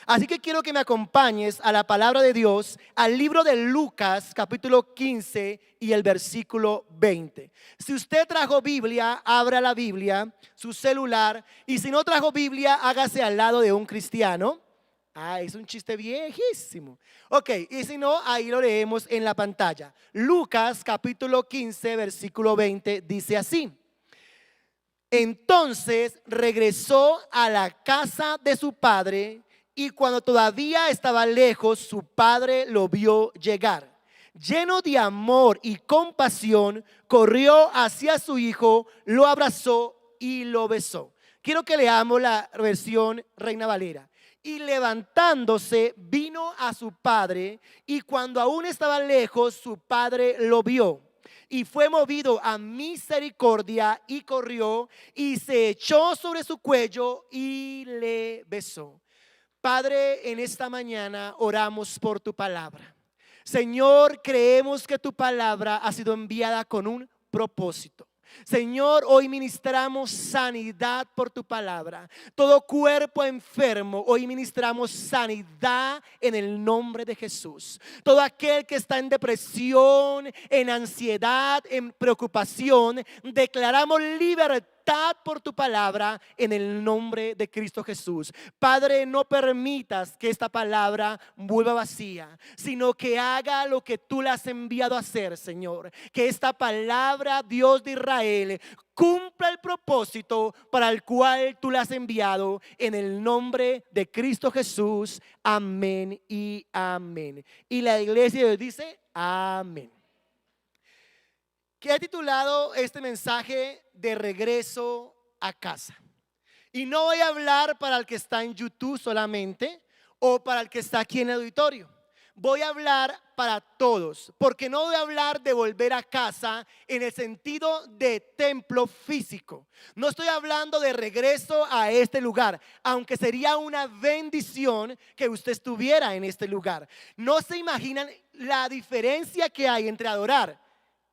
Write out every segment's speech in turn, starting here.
Así que quiero que me acompañes a la palabra de Dios, al libro de Lucas, capítulo 15 y el versículo 20. Si usted trajo Biblia, abra la Biblia, su celular, y si no trajo Biblia, hágase al lado de un cristiano. Es un chiste viejísimo. Ok, y si no, ahí lo leemos en la pantalla. Lucas, capítulo 15, versículo 20, dice así: entonces regresó a la casa de su padre, y cuando todavía estaba lejos, su padre lo vio llegar. Lleno de amor y compasión, corrió hacia su hijo, lo abrazó y lo besó. Quiero que leamos la versión Reina Valera. Y levantándose, vino a su padre, y cuando aún estaba lejos, su padre lo vio. Y fue movido a misericordia y corrió y se echó sobre su cuello y le besó. Padre, en esta mañana oramos por tu palabra. Señor, creemos que tu palabra ha sido enviada con un propósito. Señor, hoy ministramos sanidad por tu palabra. Todo cuerpo enfermo, hoy ministramos sanidad en el nombre de Jesús. Todo aquel que está en depresión, en ansiedad, en preocupación, declaramos libertad por tu palabra en el nombre de Cristo Jesús. Padre, no permitas que esta palabra vuelva vacía, sino que haga lo que tú la has enviado a hacer, Señor. Que esta palabra, Dios de Israel, cumpla el propósito para el cual tú la has enviado, en el nombre de Cristo Jesús. Amén y amén. Y la iglesia de Dios dice amén. Que he titulado este mensaje de regreso a casa. Y no voy a hablar para el que está en YouTube solamente o para el que está aquí en el auditorio. Voy a hablar para todos, porque no voy a hablar de volver a casa en el sentido de templo físico. No estoy hablando de regreso a este lugar, aunque sería una bendición que usted estuviera en este lugar. No se imaginan la diferencia que hay entre adorar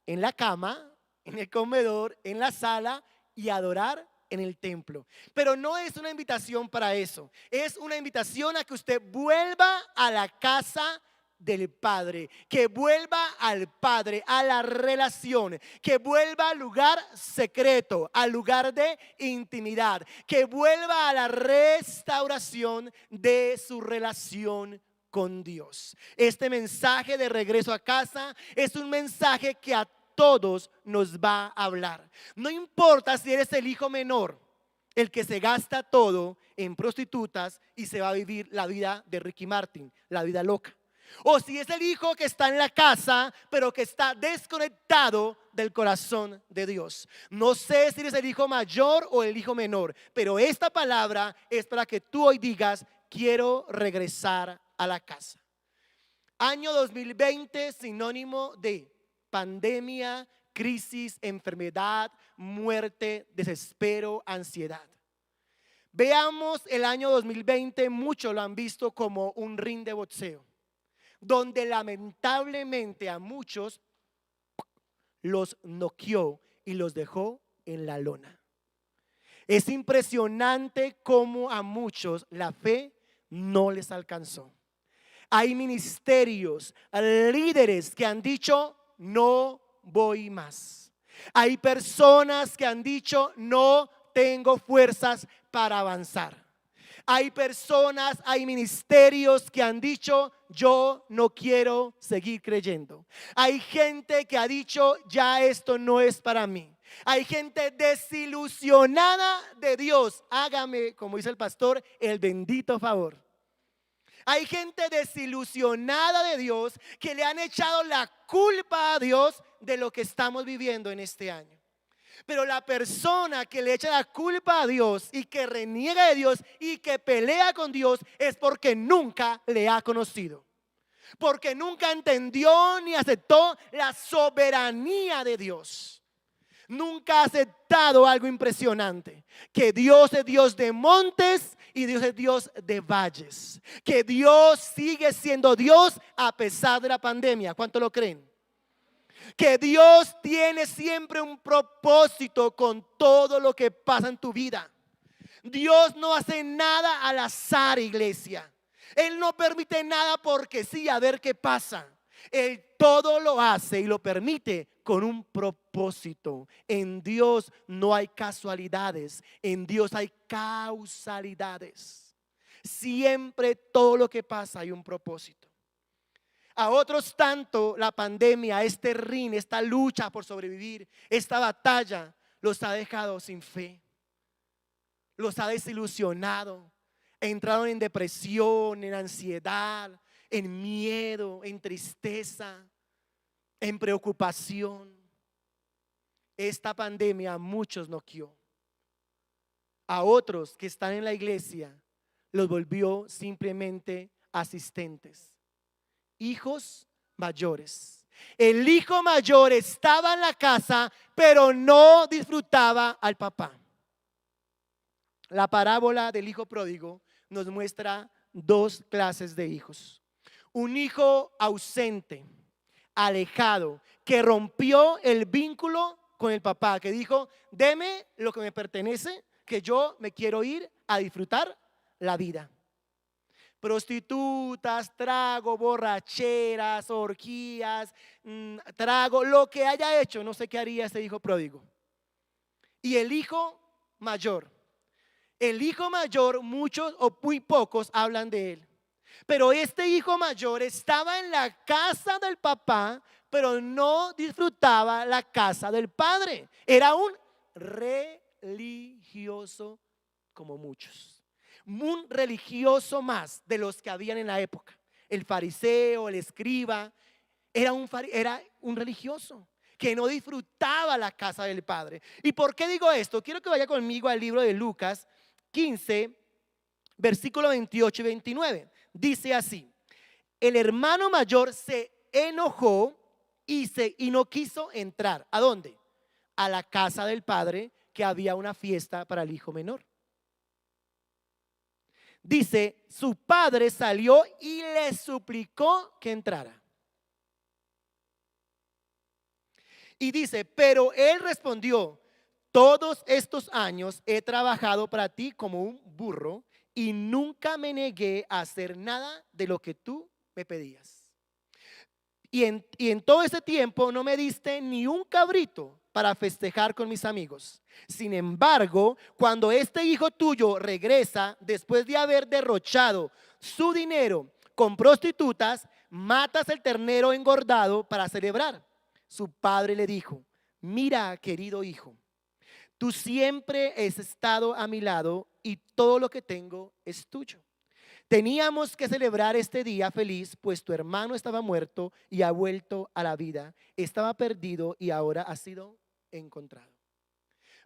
en la cama, en el comedor, en la sala, y adorar en el templo. Pero no es una invitación para eso. Es una invitación a que usted vuelva a la casa del Padre, que vuelva al Padre, a la relación, que vuelva al lugar secreto, al lugar de intimidad, que vuelva a la restauración de su relación con Dios. Este mensaje de regreso a casa es un mensaje que a todos nos va a hablar. No importa si eres el hijo menor, el que se gasta todo en prostitutas y se va a vivir la vida de Ricky Martin, la vida loca. O si es el hijo que está en la casa, pero que está desconectado del corazón de Dios. No sé si eres el hijo mayor o el hijo menor, pero esta palabra es para que tú hoy digas: quiero regresar a la casa. Año 2020, sinónimo de pandemia, crisis, enfermedad, muerte, desespero, ansiedad. Veamos el año 2020, muchos lo han visto como un ring de boxeo, donde lamentablemente a muchos los noqueó y los dejó en la lona. Es impresionante cómo a muchos la fe no les alcanzó. Hay ministerios, líderes que han dicho: no voy más. Hay personas que han dicho: no tengo fuerzas para avanzar. Hay personas, hay ministerios que han dicho: yo no quiero seguir creyendo. Hay gente que ha dicho: ya esto no es para mí. Hay gente desilusionada de Dios. Hágame, como dice el pastor, el bendito favor. Hay gente desilusionada de Dios que le han echado la culpa a Dios de lo que estamos viviendo en este año. Pero la persona que le echa la culpa a Dios y que reniega de Dios y que pelea con Dios es porque nunca le ha conocido, porque nunca entendió ni aceptó la soberanía de Dios. Nunca ha aceptado algo impresionante: que Dios es Dios de montes y Dios es Dios de valles, que Dios sigue siendo Dios a pesar de la pandemia. ¿Cuánto lo creen? Que Dios tiene siempre un propósito con todo lo que pasa en tu vida. Dios no hace nada al azar, iglesia. Él no permite nada porque sí, a ver qué pasa. Él todo lo hace y lo permite con un propósito. En Dios no hay casualidades, en Dios hay causalidades. Siempre todo lo que pasa hay un propósito. A otros tanto la pandemia, este rin, esta lucha por sobrevivir, esta batalla los ha dejado sin fe, los ha desilusionado. Entraron en depresión, en ansiedad, en miedo, en tristeza, en preocupación. Esta pandemia a muchos noqueó. A otros que están en la iglesia los volvió simplemente asistentes, hijos mayores. El hijo mayor estaba en la casa, pero no disfrutaba al papá. La parábola del hijo pródigo nos muestra dos clases de hijos. Un hijo ausente, alejado, que rompió el vínculo con el papá, que dijo: deme lo que me pertenece, que yo me quiero ir a disfrutar la vida. Prostitutas, trago, borracheras, orgías, trago, lo que haya hecho, no sé qué haría este hijo pródigo. Y el hijo mayor, muchos o muy pocos hablan de él. Pero este hijo mayor estaba en la casa del papá, pero no disfrutaba la casa del padre. Era un religioso como muchos. Un religioso más de los que habían en la época. El fariseo, el escriba, era un religioso que no disfrutaba la casa del padre. ¿Y por qué digo esto? Quiero que vaya conmigo al libro de Lucas 15, versículo 28 y 29. Dice así: el hermano mayor se enojó y no quiso entrar. ¿A dónde? A la casa del padre, que había una fiesta para el hijo menor. Dice: su padre salió y le suplicó que entrara. Y dice: pero él respondió: todos estos años he trabajado para ti como un burro y nunca me negué a hacer nada de lo que tú me pedías. Y en todo ese tiempo no me diste ni un cabrito para festejar con mis amigos. Sin embargo, cuando este hijo tuyo regresa después de haber derrochado su dinero con prostitutas, matas el ternero engordado para celebrar. Su padre le dijo: mira, querido hijo, tú siempre has estado a mi lado y todo lo que tengo es tuyo. Teníamos que celebrar este día feliz, pues tu hermano estaba muerto y ha vuelto a la vida. Estaba perdido y ahora ha sido encontrado.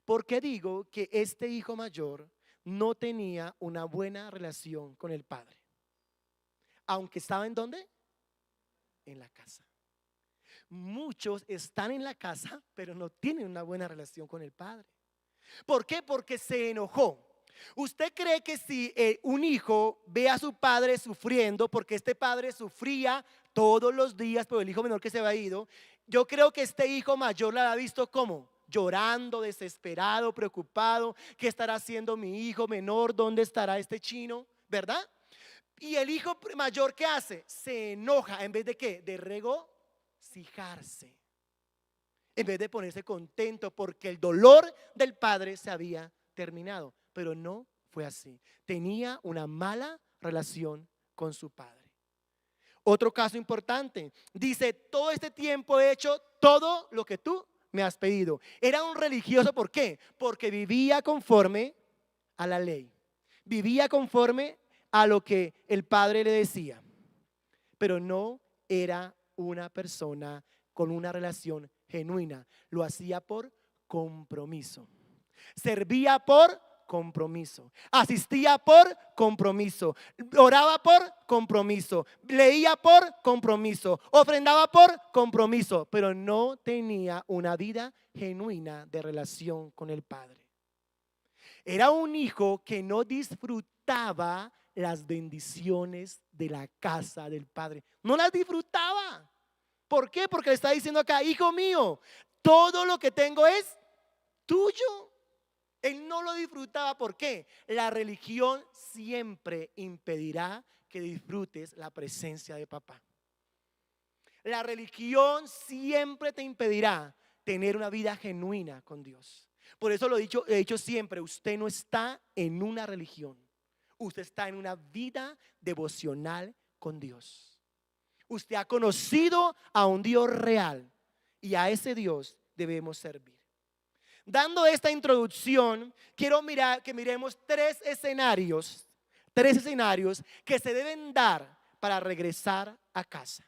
¿Por qué digo que este hijo mayor no tenía una buena relación con el padre? Aunque estaba ¿en dónde? En la casa. Muchos están en la casa, pero no tienen una buena relación con el padre. ¿Por qué? Porque se enojó. ¿Usted cree que si un hijo ve a su padre sufriendo, porque este padre sufría todos los días por el hijo menor que se había ido, yo creo que este hijo mayor la ha visto como llorando, desesperado, preocupado? ¿Qué estará haciendo mi hijo menor? ¿Dónde estará este chino? ¿Verdad? Y el hijo mayor, ¿qué hace? Se enoja. ¿En vez de qué? De regocijarse, en vez de ponerse contento porque el dolor del padre se había terminado. Pero no fue así. Tenía una mala relación con su padre. Otro caso importante, dice: todo este tiempo he hecho todo lo que tú me has pedido. Era un religioso. ¿Por qué? Porque vivía conforme a la ley, vivía conforme a lo que el padre le decía, pero no era una persona con una relación genuina. Lo hacía por compromiso, servía por compromiso, asistía por compromiso, oraba por compromiso, leía por compromiso, ofrendaba por compromiso, pero no tenía una vida genuina de relación con el padre. Era un hijo que no disfrutaba las bendiciones de la casa del padre. No las disfrutaba. ¿Por qué? Porque le está diciendo acá: hijo mío, todo lo que tengo es tuyo. Él no lo disfrutaba. ¿Por qué? La religión siempre impedirá que disfrutes la presencia de papá. La religión siempre te impedirá tener una vida genuina con Dios. Por eso he dicho siempre, usted no está en una religión, usted está en una vida devocional con Dios. Usted ha conocido a un Dios real y a ese Dios debemos servir. Dando esta introducción, quiero que miremos tres escenarios que se deben dar para regresar a casa.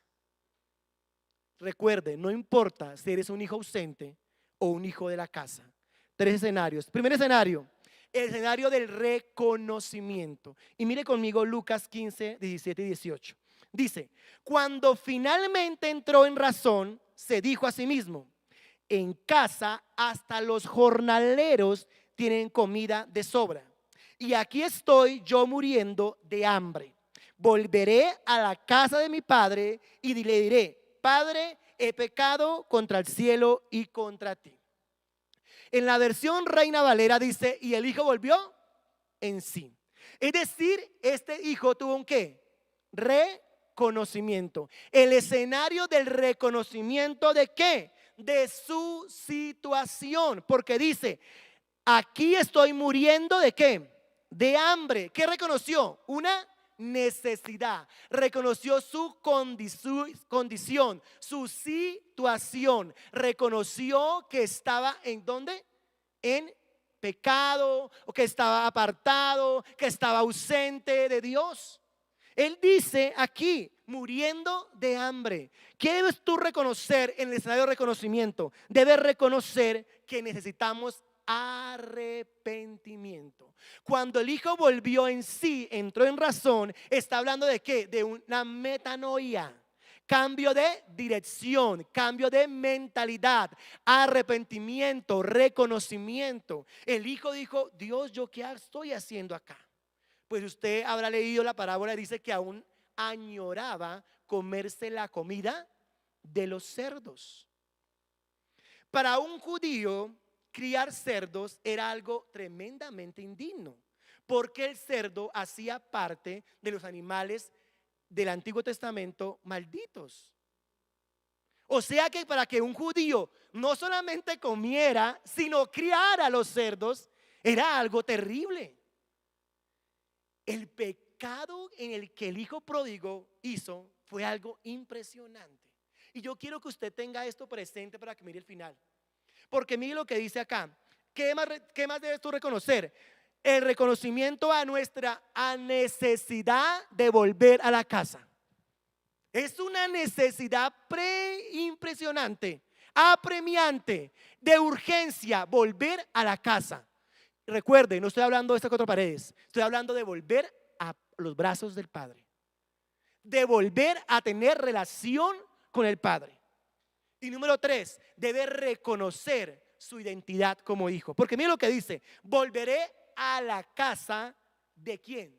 Recuerde, no importa si eres un hijo ausente o un hijo de la casa. Tres escenarios. Primer escenario, el escenario del reconocimiento. Y mire conmigo Lucas 15, 17 y 18. Dice, cuando finalmente entró en razón, se dijo a sí mismo, en casa hasta los jornaleros tienen comida de sobra. Y aquí estoy yo muriendo de hambre. Volveré a la casa de mi padre y le diré, Padre, he pecado contra el cielo y contra ti. En la versión Reina Valera dice, y el hijo volvió en sí. Es decir, este hijo tuvo un ¿qué? Reconocimiento. El escenario del reconocimiento ¿de qué? De su situación. Porque dice, aquí estoy muriendo ¿de qué? De hambre. ¿Qué reconoció? Una necesidad. Reconoció su condición, su situación. Reconoció que estaba ¿en dónde? En pecado, o que estaba apartado, que estaba ausente de Dios. Él dice aquí, muriendo de hambre. ¿Qué debes tú reconocer en el escenario de reconocimiento? Debes reconocer que necesitamos arrepentimiento. Cuando el hijo volvió en sí, entró en razón, está hablando de ¿qué? De una metanoia. Cambio de dirección, cambio de mentalidad, arrepentimiento, reconocimiento. El hijo dijo, Dios, ¿yo qué estoy haciendo acá? Pues usted habrá leído la parábola, dice que aún añoraba comerse la comida de los cerdos. Para un judío, criar cerdos era algo tremendamente indigno, porque el cerdo hacía parte de los animales del Antiguo Testamento malditos. O sea que para que un judío no solamente comiera, sino criara los cerdos, era algo terrible. El pecado en el que el hijo pródigo hizo fue algo impresionante. Y yo quiero que usted tenga esto presente para que mire el final. Porque mire lo que dice acá. ¿Qué más debes tú reconocer? El reconocimiento a nuestra necesidad de volver a la casa. Es una necesidad impresionante, apremiante, de urgencia, volver a la casa. Recuerde, no estoy hablando de estas cuatro paredes, estoy hablando de volver a los brazos del Padre, de volver a tener relación con el Padre. Y número 3, debe reconocer su identidad como hijo. Porque mira lo que dice, volveré a la casa ¿de quién?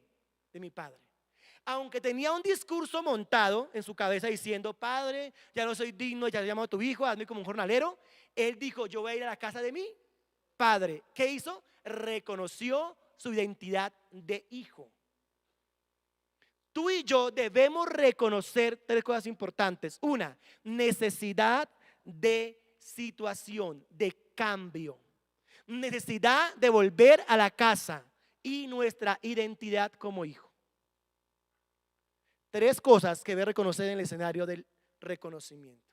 De mi padre. Aunque tenía un discurso montado en su cabeza diciendo, Padre, ya no soy digno, ya llamo a tu hijo, hazme como un jornalero. Él dijo, yo voy a ir a la casa de mi padre. ¿Qué hizo? Reconoció su identidad de hijo. Tú y yo debemos reconocer tres cosas importantes. Una, necesidad de situación, de cambio. Necesidad de volver a la casa y nuestra identidad como hijo. Tres cosas que debe reconocer en el escenario del reconocimiento.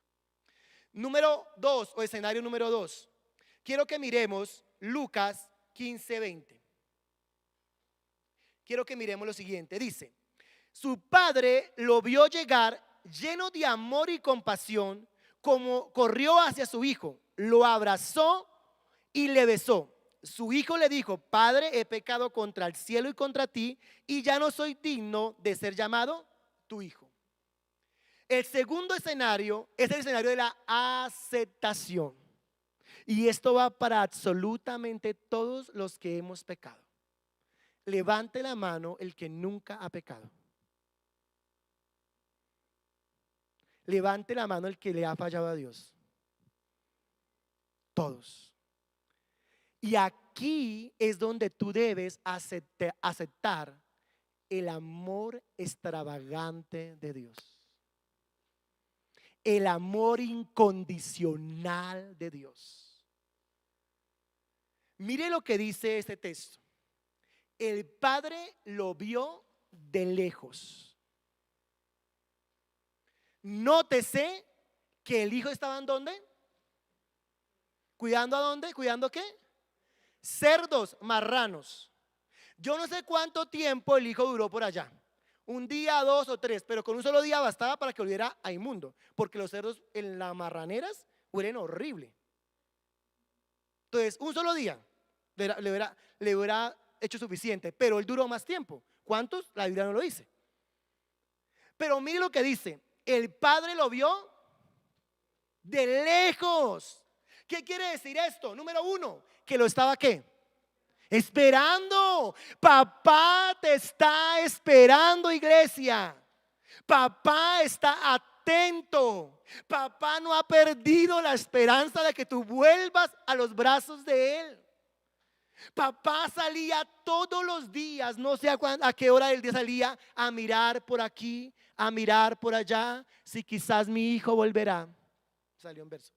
Número 2, o escenario número 2. Quiero que miremos Lucas 15:20. Quiero que miremos lo siguiente. Dice, su padre lo vio llegar lleno de amor y compasión, como corrió hacia su hijo, lo abrazó y le besó. Su hijo le dijo, Padre, he pecado contra el cielo y contra ti, y ya no soy digno de ser llamado tu hijo. El segundo escenario es el escenario de la aceptación. Y esto va para absolutamente todos los que hemos pecado. Levante la mano el que nunca ha pecado. Levante la mano el que le ha fallado a Dios. Todos. Y aquí es donde tú debes aceptar el amor extravagante de Dios. El amor incondicional de Dios. Mire lo que dice este texto. El padre lo vio de lejos. Nótese que el hijo estaba en ¿dónde? ¿Cuidando a dónde? ¿Cuidando qué? Cerdos, marranos. Yo no sé cuánto tiempo el hijo duró por allá. Un día, 2 o 3, pero con un solo día bastaba para que oliera a inmundo, porque los cerdos en las marraneras huelen horrible. Entonces, un solo día le hubiera hecho suficiente, pero él duró más tiempo. ¿Cuántos? La Biblia no lo dice. Pero mire lo que dice: el padre lo vio de lejos. ¿Qué quiere decir esto? Número 1, que lo estaba ¿qué? Esperando. Papá te está esperando, iglesia. Papá está atento. Papá no ha perdido la esperanza de que tú vuelvas a los brazos de él. Papá salía todos los días, no sé a qué hora del día salía, a mirar por aquí, a mirar por allá, si quizás mi hijo volverá. Salió un verso.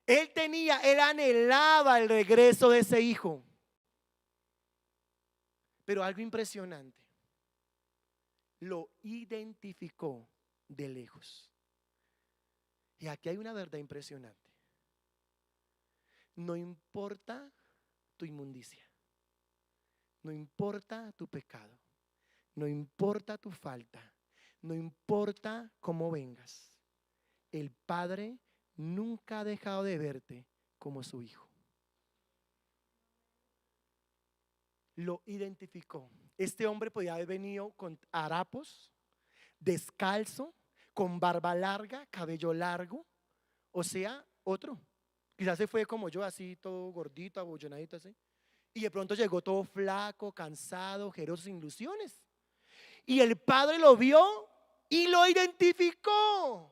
Él anhelaba el regreso de ese hijo. Pero algo impresionante, lo identificó de lejos. Y aquí hay una verdad impresionante. No importa tu inmundicia, no importa tu pecado, no importa tu falta, no importa cómo vengas, el Padre nunca ha dejado de verte como su hijo. Lo identificó. Este hombre podía haber venido con harapos, descalzo, con barba larga, cabello largo, o sea, otro. Quizás se fue como yo, así todo gordito, abollonadito así. Y de pronto llegó todo flaco, cansado, ojeroso, sin ilusiones. Y el padre lo vio y lo identificó.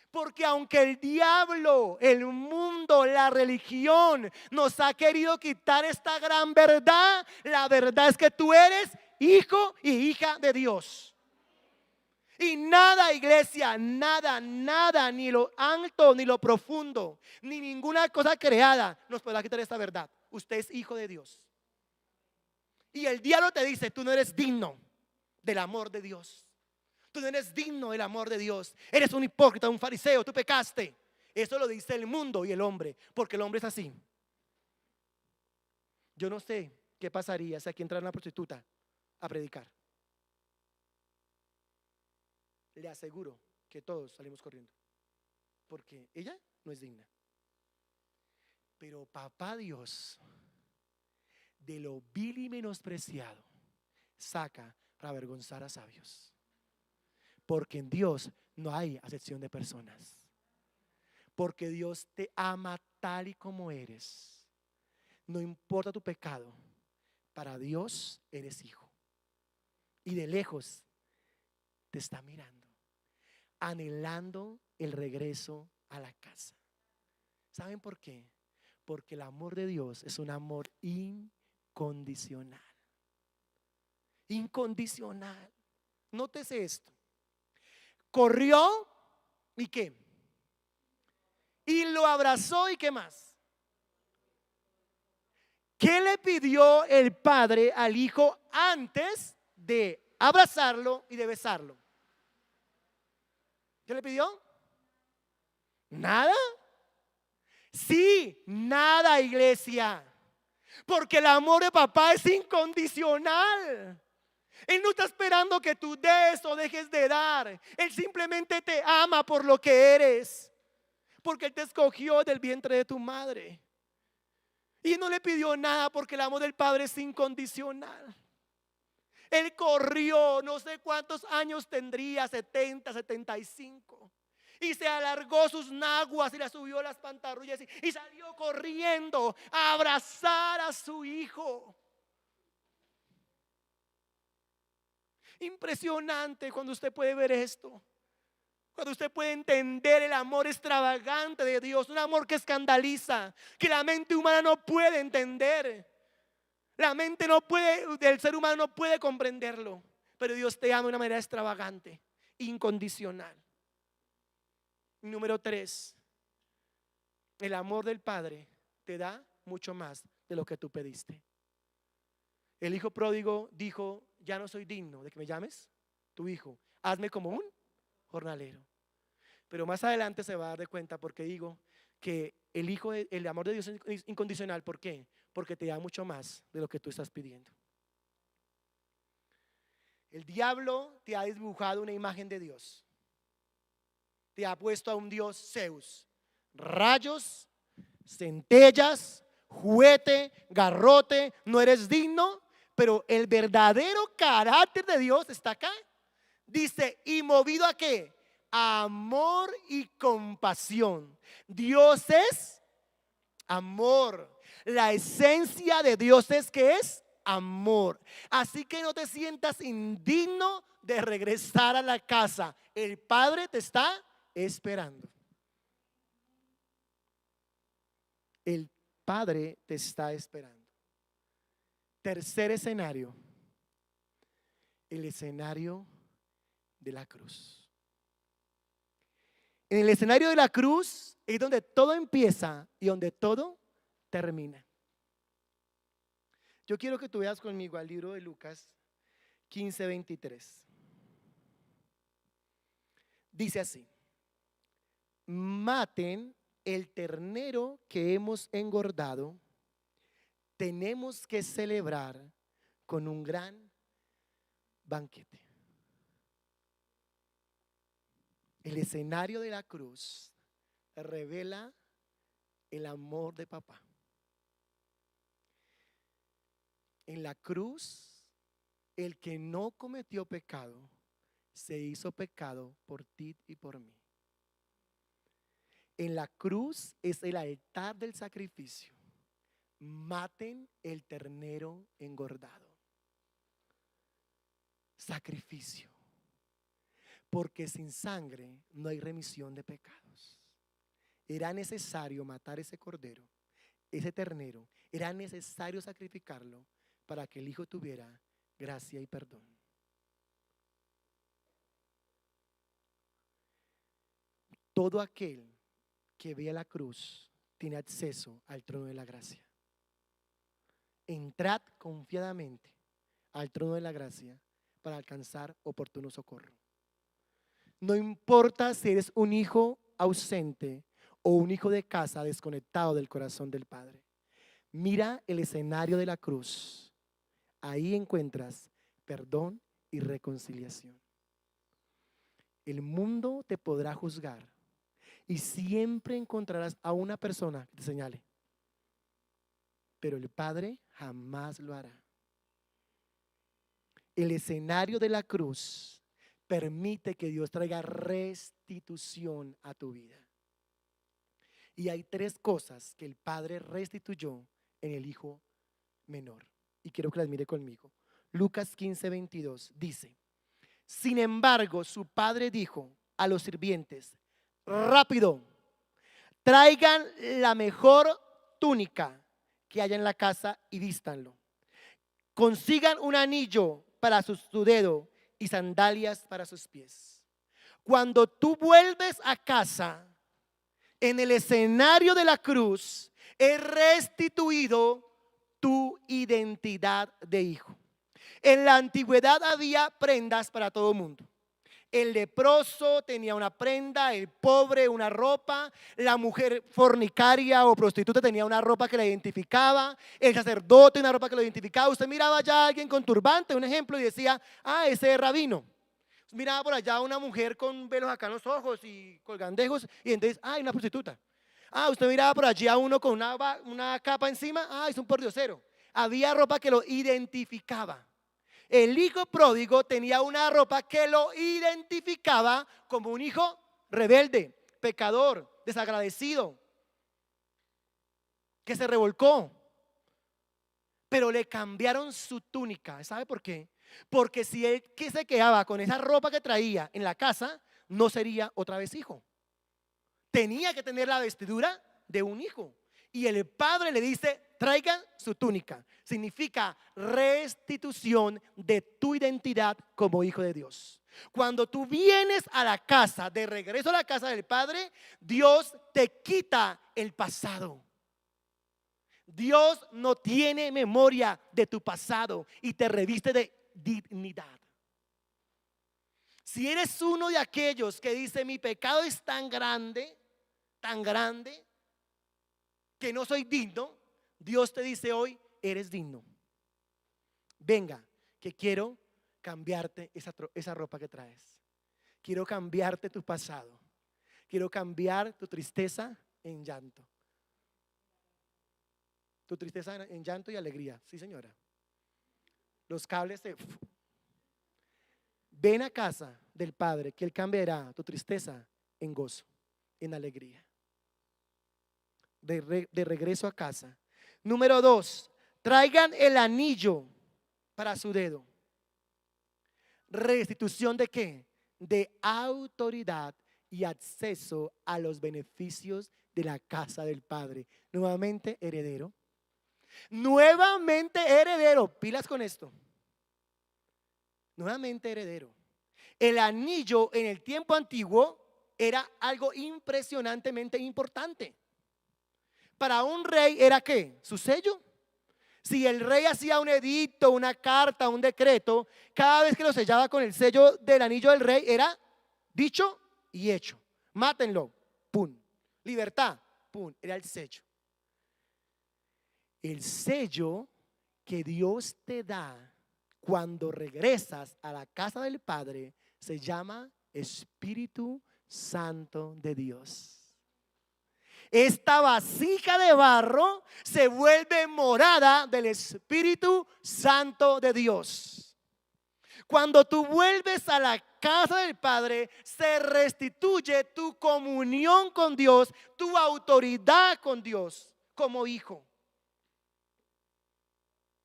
Porque aunque el diablo, el mundo, la religión nos ha querido quitar esta gran verdad, la verdad es que tú eres hijo y hija de Dios. Y nada, iglesia, nada, ni lo alto, ni lo profundo, ni ninguna cosa creada nos podrá quitar esta verdad. Usted es hijo de Dios. Y el diablo te dice: tú no eres digno del amor de Dios. Tú no eres digno del amor de Dios. Eres un hipócrita, un fariseo, tú pecaste. Eso lo dice el mundo y el hombre, porque el hombre es así. Yo no sé qué pasaría si aquí entrara una prostituta a predicar. Le aseguro que todos salimos corriendo, porque ella no es digna. Pero papá Dios, de lo vil y menospreciado, saca para avergonzar a sabios. Porque en Dios no hay acepción de personas. Porque Dios te ama tal y como eres. No importa tu pecado, para Dios eres hijo. Y de lejos te está mirando, anhelando el regreso a la casa. ¿Saben por qué? Porque el amor de Dios es un amor incondicional. Incondicional. Nótese esto. Corrió y ¿qué? Y lo abrazó y ¿qué más? ¿Qué le pidió el padre al hijo antes de abrazarlo y de besarlo? ¿Qué le pidió? ¿Nada? Sí, nada, iglesia. Porque el amor de papá es incondicional. Él no está esperando que tú des o dejes de dar. Él simplemente te ama por lo que eres. Porque Él te escogió del vientre de tu madre. Y no le pidió nada porque el amor del Padre es incondicional. Él corrió, no sé cuántos años tendría, 70, 75. Y se alargó sus naguas y le subió las pantorrillas y salió corriendo a abrazar a su hijo. Impresionante cuando usted puede ver esto. Cuando usted puede entender el amor extravagante de Dios, un amor que escandaliza, que la mente humana no puede entender. La mente no puede, del ser humano no puede comprenderlo. Pero Dios te ama de una manera extravagante, incondicional. Número 3, el amor del Padre te da mucho más de lo que tú pediste. El hijo pródigo dijo: ya no soy digno de que me llames tu hijo, hazme como un jornalero. Pero más adelante se va a dar de cuenta porque digo que el amor de Dios es incondicional. ¿Por qué? Porque te da mucho más de lo que tú estás pidiendo. El diablo te ha dibujado una imagen de Dios. Te ha puesto a un Dios Zeus, rayos, centellas, juguete, garrote, no eres digno. Pero el verdadero carácter de Dios está acá. Dice: ¿y movido a qué? Amor y compasión. Dios es amor. La esencia de Dios es que es amor. Así que no te sientas indigno de regresar a la casa. El Padre te está esperando. El Padre te está esperando. Tercer escenario, el escenario de la cruz. En el escenario de la cruz es donde todo empieza y donde todo termina. Yo quiero que tú veas conmigo al libro de Lucas 15:23. Dice así: maten el ternero que hemos engordado, tenemos que celebrar con un gran banquete. El escenario de la cruz revela el amor de papá. En la cruz, el que no cometió pecado se hizo pecado por ti y por mí. En la cruz es el altar del sacrificio. Maten el ternero engordado. Sacrificio. Porque sin sangre no hay remisión de pecados. Era necesario matar ese cordero, ese ternero. Era necesario sacrificarlo para que el hijo tuviera gracia y perdón. Todo aquel que vea la cruz tiene acceso al trono de la gracia. Entrad confiadamente al trono de la gracia para alcanzar oportuno socorro. No importa si eres un hijo ausente o un hijo de casa desconectado del corazón del Padre. Mira el escenario de la cruz. Ahí encuentras perdón y reconciliación. El mundo te podrá juzgar y siempre encontrarás a una persona que te señale. Pero el Padre jamás lo hará. El escenario de la cruz permite que Dios traiga restitución a tu vida. Y hay 3 cosas que el Padre restituyó en el hijo menor. Y quiero que las mire conmigo. Lucas 15:22 dice: sin embargo, su padre dijo a los sirvientes: rápido, traigan la mejor túnica que haya en la casa y vístanlo. Consigan un anillo para su dedo y sandalias para sus pies. Cuando tú vuelves a casa, en el escenario de la cruz, es restituido tu identidad de hijo. En la antigüedad había prendas para todo el mundo. El leproso tenía una prenda, el pobre una ropa, la mujer fornicaria o prostituta tenía una ropa que la identificaba, el sacerdote una ropa que lo identificaba. Usted miraba allá a alguien con turbante, un ejemplo, y decía: ah, ese es rabino. Miraba por allá a una mujer con velos acá en los ojos y colgandejos, y entonces: ah, una prostituta. Ah, usted miraba por allí a uno con una capa encima: ah, es un pordiosero. Había ropa que lo identificaba. El hijo pródigo tenía una ropa que lo identificaba como un hijo rebelde, pecador, desagradecido, que se revolcó. Pero le cambiaron su túnica. ¿Sabe por qué? Porque si él que se quedaba con esa ropa que traía en la casa, no sería otra vez hijo. Tenía que tener la vestidura de un hijo. Y el padre le dice: traigan su túnica. Significa restitución de tu identidad como hijo de Dios. Cuando tú vienes a la casa, de regreso a la casa del Padre, Dios te quita el pasado. Dios no tiene memoria de tu pasado y te reviste de dignidad. Si eres uno de aquellos que dice: mi pecado es tan grande, que no soy digno, Dios te dice hoy: eres digno. Venga, que quiero cambiarte esa ropa que traes. Quiero cambiarte tu pasado. Quiero cambiar tu tristeza en llanto. Tu tristeza en llanto y alegría. Sí, señora. Los cables de... Ven a casa del Padre, que Él cambiará tu tristeza en gozo, en alegría. De regreso a casa. Número 2, traigan el anillo para su dedo. ¿Restitución de qué? De autoridad y acceso a los beneficios de la casa del Padre. Nuevamente heredero. Nuevamente heredero. Pilas con esto. Nuevamente heredero. El anillo en el tiempo antiguo era algo impresionantemente importante. Para un rey era ¿qué? Su sello. Si el rey hacía un edicto, una carta, un decreto, cada vez que lo sellaba con el sello del anillo del rey era dicho y hecho. Mátenlo, pum. Libertad, pum. Era el sello. El sello que Dios te da cuando regresas a la casa del Padre se llama Espíritu Santo de Dios. Esta vasija de barro se vuelve morada del Espíritu Santo de Dios. Cuando tú vuelves a la casa del Padre, se restituye tu comunión con Dios, tu autoridad con Dios como hijo.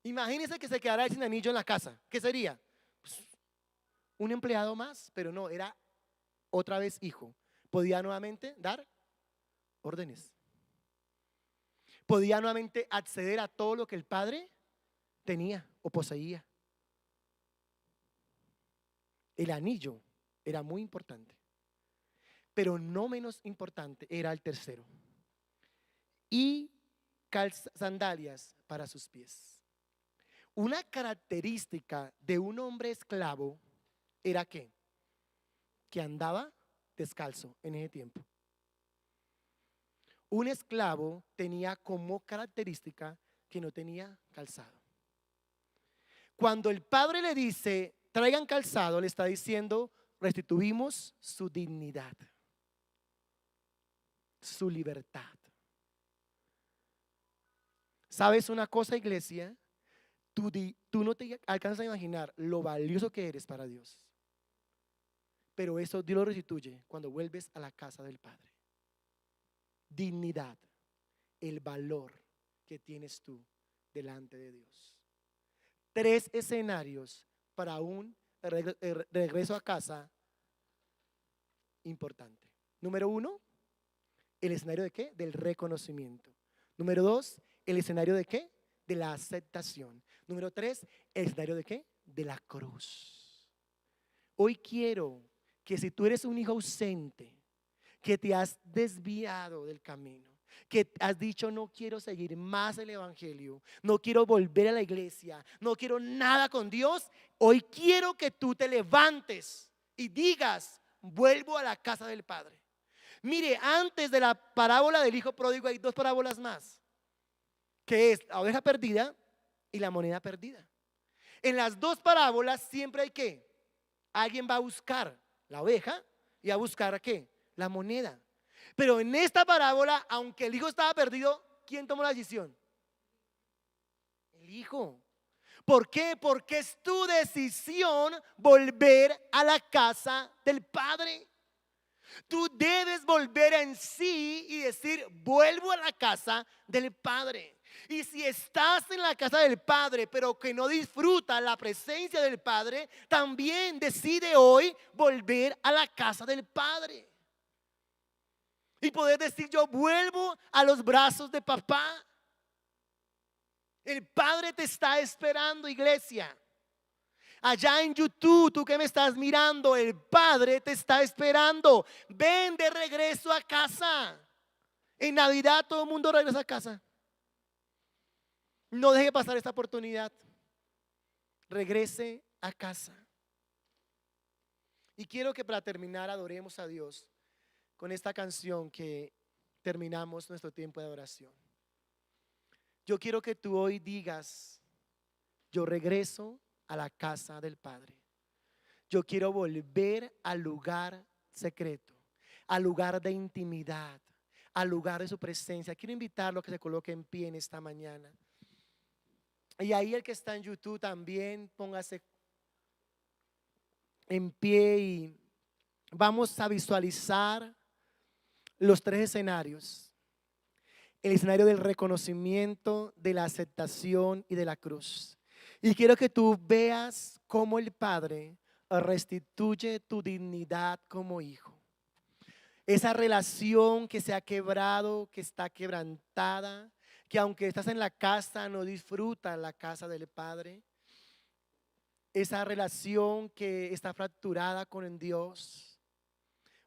Imagínese que se quedara sin anillo en la casa. ¿Qué sería? Pues, un empleado más, pero no, era otra vez hijo. Podía nuevamente dar órdenes. Podía nuevamente acceder a todo lo que el Padre tenía o poseía. El anillo era muy importante, pero no menos importante era el tercero. Y sandalias para sus pies. Una característica de un hombre esclavo era que andaba descalzo en ese tiempo. Un esclavo tenía como característica que no tenía calzado. Cuando el Padre le dice traigan calzado, le está diciendo restituimos su dignidad, su libertad. ¿Sabes una cosa, iglesia? Tú no te alcanzas a imaginar lo valioso que eres para Dios. Pero eso Dios lo restituye cuando vuelves a la casa del Padre. Dignidad, el valor que tienes tú delante de Dios. 3 escenarios para un regreso a casa importante. Número 1, el escenario de ¿qué? Del reconocimiento. Número 2, el escenario de ¿qué? De la aceptación. Número 3, el escenario de ¿qué? De la cruz. Hoy quiero que si tú eres un hijo ausente, que te has desviado del camino, que has dicho no quiero seguir más el evangelio, no quiero volver a la iglesia, no quiero nada con Dios, hoy quiero que tú te levantes y digas vuelvo a la casa del Padre. Mire, antes de la parábola del hijo pródigo hay 2 parábolas más, que es la oveja perdida y la moneda perdida. En las 2 parábolas siempre hay que alguien va a buscar la oveja y a buscar ¿a qué? La moneda. Pero en esta parábola, aunque el hijo estaba perdido, ¿quién tomó la decisión? El hijo. ¿Por qué? Porque es tu decisión volver a la casa del Padre. Tú debes volver en sí y decir vuelvo a la casa del Padre. Y si estás en la casa del Padre pero que no disfrutas la presencia del Padre, también decide hoy volver a la casa del Padre y poder decir yo vuelvo a los brazos de papá. El Padre te está esperando, iglesia. Allá en YouTube, tú que me estás mirando, el Padre te está esperando. Ven de regreso a casa. En Navidad todo el mundo regresa a casa. No deje pasar esta oportunidad. Regrese a casa. Y quiero que para terminar adoremos a Dios con esta canción que terminamos nuestro tiempo de adoración. Yo quiero que tú hoy digas: yo regreso a la casa del Padre. Yo quiero volver al lugar secreto, al lugar de intimidad, al lugar de su presencia. Quiero invitarlo a que se coloque en pie en esta mañana. Y ahí el que está en YouTube también, póngase en pie y vamos a visualizar los tres escenarios. El escenario del reconocimiento, de la aceptación y de la cruz. Y quiero que tú veas cómo el Padre restituye tu dignidad como hijo. Esa relación que se ha quebrado, que está quebrantada, que aunque estás en la casa no disfrutas la casa del Padre. Esa relación que está fracturada con Dios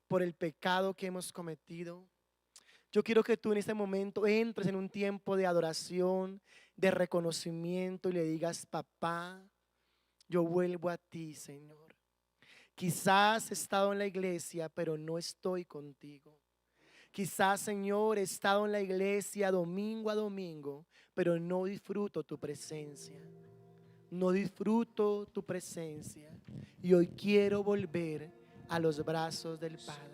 por el pecado que hemos cometido. Yo quiero que tú en este momento entres en un tiempo de adoración, de reconocimiento y le digas: papá, yo vuelvo a ti, Señor. Quizás he estado en la iglesia, pero no estoy contigo. Quizás, Señor, he estado en la iglesia domingo a domingo, pero no disfruto tu presencia. No disfruto tu presencia. Y hoy quiero volver a los brazos del Padre.